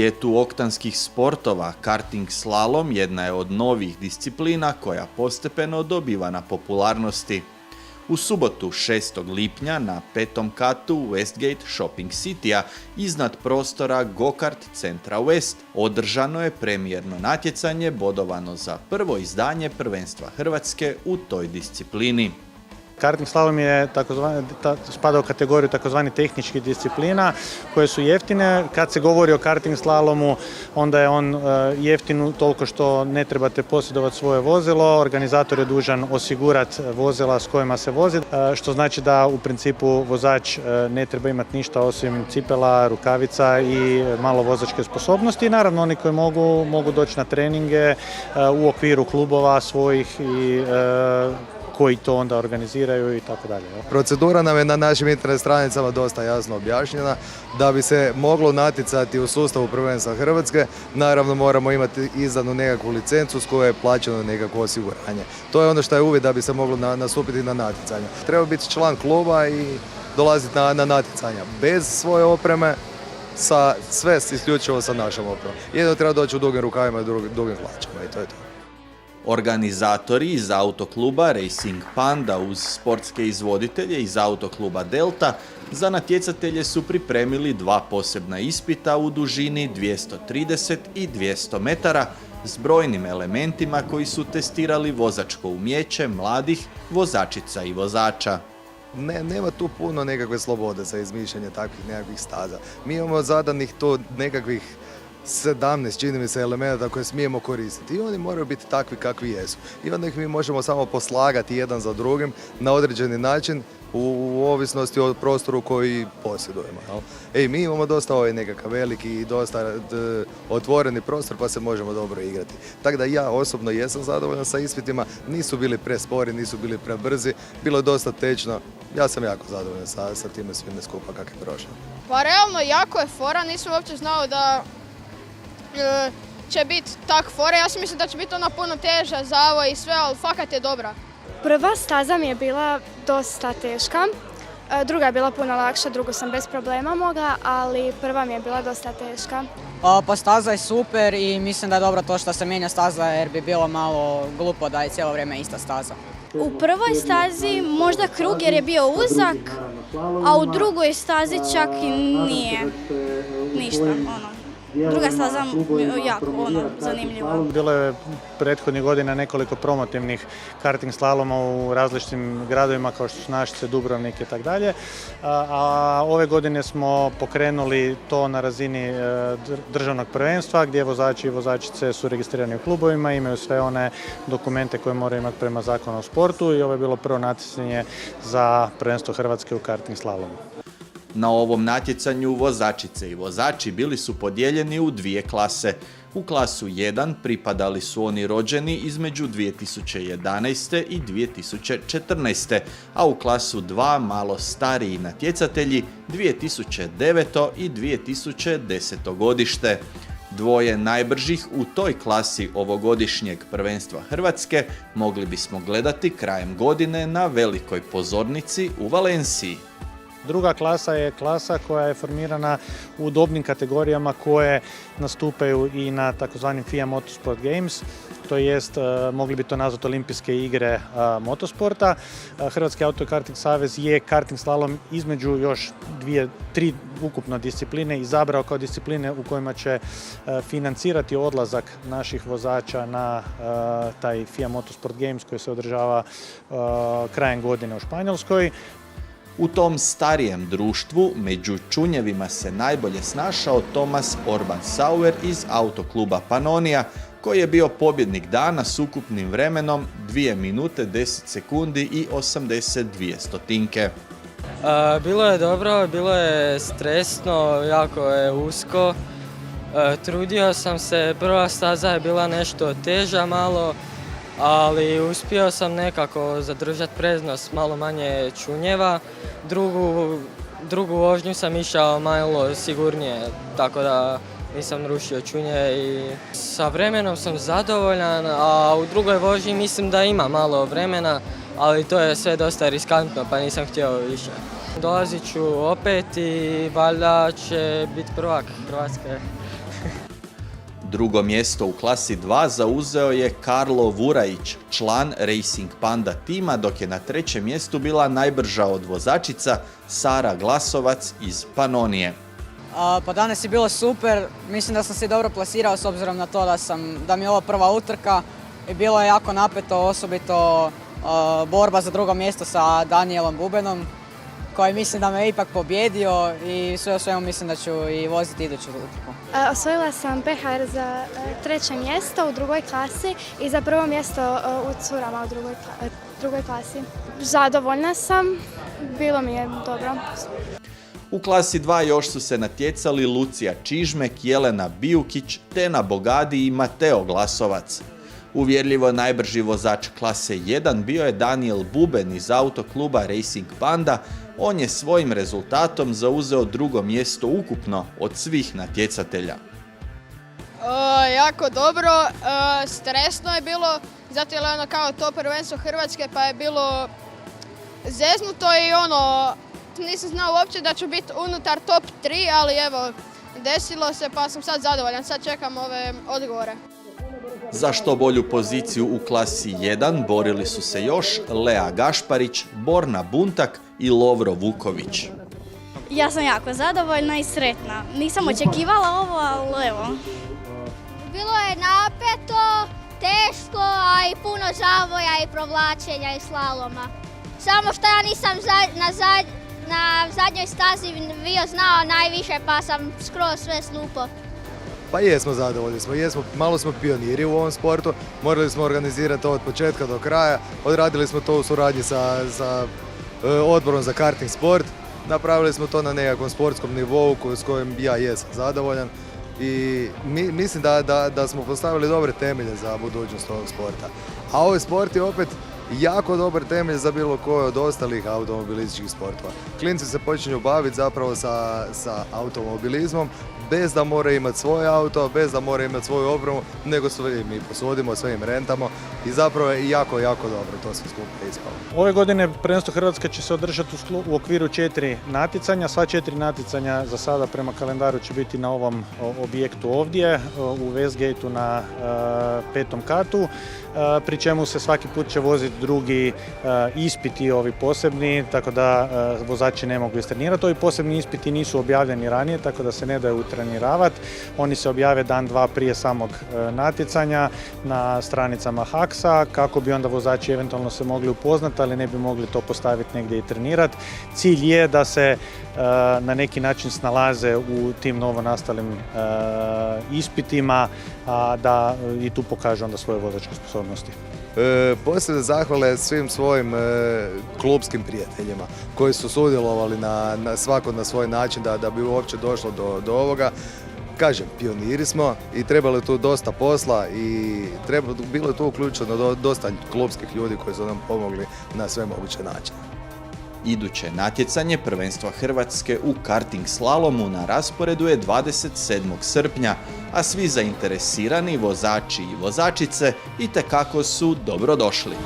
svijetu oktanskih sportova, karting slalom jedna je od novih disciplina koja postepeno dobiva na popularnosti. U subotu 6. lipnja na 5. katu Westgate Shopping Citya iznad prostora Go-kart centra West održano je premijerno natjecanje bodovano za prvo izdanje prvenstva Hrvatske u toj disciplini. Karting slalom je spada u kategoriju takozvani tehničkih disciplina koje su jeftine. Kad se govori o karting slalomu, onda je on jeftin toliko što ne trebate posjedovati svoje vozilo. Organizator je dužan osigurati vozila s kojima se vozi, što znači da u principu vozač ne treba imati ništa osim cipela, rukavica i malo vozačke sposobnosti. Naravno, oni koji mogu doći na treninge u okviru klubova svojih i koji to onda organiziraju i tako dalje. Procedura nam je na našim internet stranicama dosta jasno objašnjena. Da bi se moglo natjecati u sustavu prvenstva Hrvatske, naravno moramo imati izdanu nekakvu licencu s kojoj je plaćeno nekakvo osiguranje. To je ono što je uvjet da bi se moglo nastupiti na natjecanje. Treba biti član kluba i dolaziti na natjecanja. Bez svoje opreme, sve isključivo sa našom opremom. Jedno treba doći u dugim rukavima i dugim hlačama i to je to. Organizatori iz autokluba Racing Panda uz sportske izvoditelje iz autokluba Delta za natjecatelje su pripremili dva posebna ispita u dužini 230 i 200 metara s brojnim elementima koji su testirali vozačko umijeće mladih vozačica i vozača. Nema tu puno nekakve slobode za izmišljanje takvih nekakvih staza. Mi imamo zadanih to nekakvih 17, čini mi se, elementa koje smijemo koristiti i oni moraju biti takvi kakvi jesu. I onda ih mi možemo samo poslagati jedan za drugim na određeni način u ovisnosti od prostoru koji posjedujemo. Mi imamo dosta nekakav veliki i dosta otvoreni prostor pa se možemo dobro igrati. Tako da ja osobno jesam zadovoljan sa ispitima, nisu bili prespori, nisu bili prebrzi, bilo je dosta tečno. Ja sam jako zadovoljan sa time svime skupa kako je prošlo. Pa realno jako je fora, nisam uopće znao da će biti tak fora. Ja sam mislila da će biti ona puno teža zavo i sve, ali fakat je dobra. Prva staza mi je bila dosta teška, druga je bila puno lakša, drugu sam bez problema mogla, ali prva mi je bila dosta teška. Pa staza je super i mislim da je dobro to što se mijenja staza jer bi bilo malo glupo da je cijelo vrijeme ista staza. U prvoj stazi možda krug jer je bio uzak, a u drugoj stazi čak i nije ništa. Druga staza jako zanimljiva. Bilo je prethodnih godina nekoliko promotivnih karting slaloma u različitim gradovima kao što su Našice, Dubrovnik i tako dalje. A ove godine smo pokrenuli to na razini državnog prvenstva gdje vozači i vozačice su registrirani u klubovima, imaju sve one dokumente koje moraju imati prema zakonu o sportu i ovo je bilo prvo natjecanje za prvenstvo Hrvatske u karting slalomu. Na ovom natjecanju vozačice i vozači bili su podijeljeni u dvije klase. U klasu 1 pripadali su oni rođeni između 2011. i 2014. a u klasu 2 malo stariji natjecatelji 2009. i 2010. godište. Dvoje najbržih u toj klasi ovogodišnjeg prvenstva Hrvatske mogli bismo gledati krajem godine na velikoj pozornici u Valenciji. Druga klasa je klasa koja je formirana u dobnim kategorijama koje nastupaju i na takozvanim FIA Motorsport Games, to jest mogli bi to nazvati olimpijske igre motosporta. Hrvatski autokarting savez je karting slalom između još tri ukupno discipline izabrao kao discipline u kojima će financirati odlazak naših vozača na taj FIA Motorsport Games koji se održava krajem godine u Španjolskoj. U tom starijem društvu među čunjevima se najbolje snašao Thomas Orban-Sauer iz autokluba Pannonija, koji je bio pobjednik dana s ukupnim vremenom 2 minute 10 sekundi i 82 stotinke. Bilo je dobro, bilo je stresno, jako je usko. Trudio sam se, prva staza je bila nešto teža malo, ali uspio sam nekako zadržati prednost, malo manje čunjeva. Drugu vožnju sam išao malo sigurnije, tako da nisam rušio čunje i sa vremenom sam zadovoljan, a u drugoj vožnji mislim da ima malo vremena, ali to je sve dosta riskantno pa nisam htio više. Dolazit ću opet i valjda će biti prvak Hrvatske. Drugo mjesto u klasi 2 zauzeo je Karlo Vurajić, član Racing Panda tima, dok je na trećem mjestu bila najbrža od vozačica Sara Glasovac iz Panonije. Pa danas je bilo super, mislim da sam se dobro plasirao s obzirom na to da mi je ovo prva utrka i bilo je jako napeto, osobito borba za drugo mjesto sa Danielom Bubenom, koji mislim da me ipak pobjedio i sve u svemu mislim da ću i voziti iduću utrku. Osvojila sam PHR za treće mjesto u drugoj klasi i za prvo mjesto u curama u drugoj klasi. Zadovoljna sam, bilo mi je dobro. U klasi 2 još su se natjecali Lucija Čižmek, Jelena Bijukić, Tena Bogadi i Mateo Glasovac. Uvjerljivo najbrži vozač klase 1 bio je Daniel Buben iz autokluba Racing Panda. On je svojim rezultatom zauzeo drugo mjesto ukupno od svih natjecatelja. Jako dobro, stresno je bilo, zato je ono kao to prvenstvo Hrvatske pa je bilo zeznuto i nisam znao uopće da ću biti unutar top 3, ali evo, desilo se pa sam sad zadovoljan, sad čekam ove odgovore. Za što bolju poziciju u klasi 1 borili su se još Lea Gašparić, Borna Buntak i Lovro Vuković. Ja sam jako zadovoljna i sretna. Nisam očekivala ovo, ali evo. Bilo je napeto, teško, a i puno zavoja i provlačenja i slaloma. Samo što ja nisam na zadnjoj stazi bio znao najviše, pa sam skroz sve slupo. Pa jesmo zadovoljni malo smo pioniri u ovom sportu, morali smo organizirati to od početka do kraja, odradili smo to u suradnji sa odborom za karting sport, napravili smo to na nekakvom sportskom nivou s kojim ja jesam zadovoljan i mislim da smo postavili dobre temelje za budućnost ovog sporta. A ovaj sport je opet jako dobar temelj za bilo koje od ostalih automobilističkih sportova. Klinci se počinju baviti zapravo sa automobilizmom bez da moraju imati svoj auto, bez da moraju imati svoju opremu, nego mi posudimo, sve im rentamo i zapravo je jako, jako dobro to sve skupa ispalo. Ove godine prvenstvo Hrvatske će se održati u okviru 4 natjecanja. Sva 4 natjecanja za sada prema kalendaru će biti na ovom objektu ovdje, u Westgateu na 5. katu, pri čemu se svaki put će voziti drugi ispiti, ovi posebni, tako da vozači ne mogu istrenirati. Ovi posebni ispiti nisu objavljeni ranije, tako da se ne daju treniravati. Oni se objave dan, dva prije samog natjecanja na stranicama HAKS-a, kako bi onda vozači eventualno se mogli upoznati, ali ne bi mogli to postaviti negdje i trenirati. Cilj je da se na neki način snalaze u tim novonastalim ispitima, da i tu pokažu onda svoje vozačke sposobnosti. Posebne zahvale svim svojim klubskim prijateljima koji su sudjelovali svako na svoj način da bi uopće došlo do ovoga. Kažem, pioniri smo i trebalo je tu dosta posla i bilo je tu uključeno dosta klubskih ljudi koji su nam pomogli na sve moguće načine. Iduće natjecanje prvenstva Hrvatske u karting slalomu na rasporedu je 27. srpnja, a svi zainteresirani vozači i vozačice itekako su dobrodošli.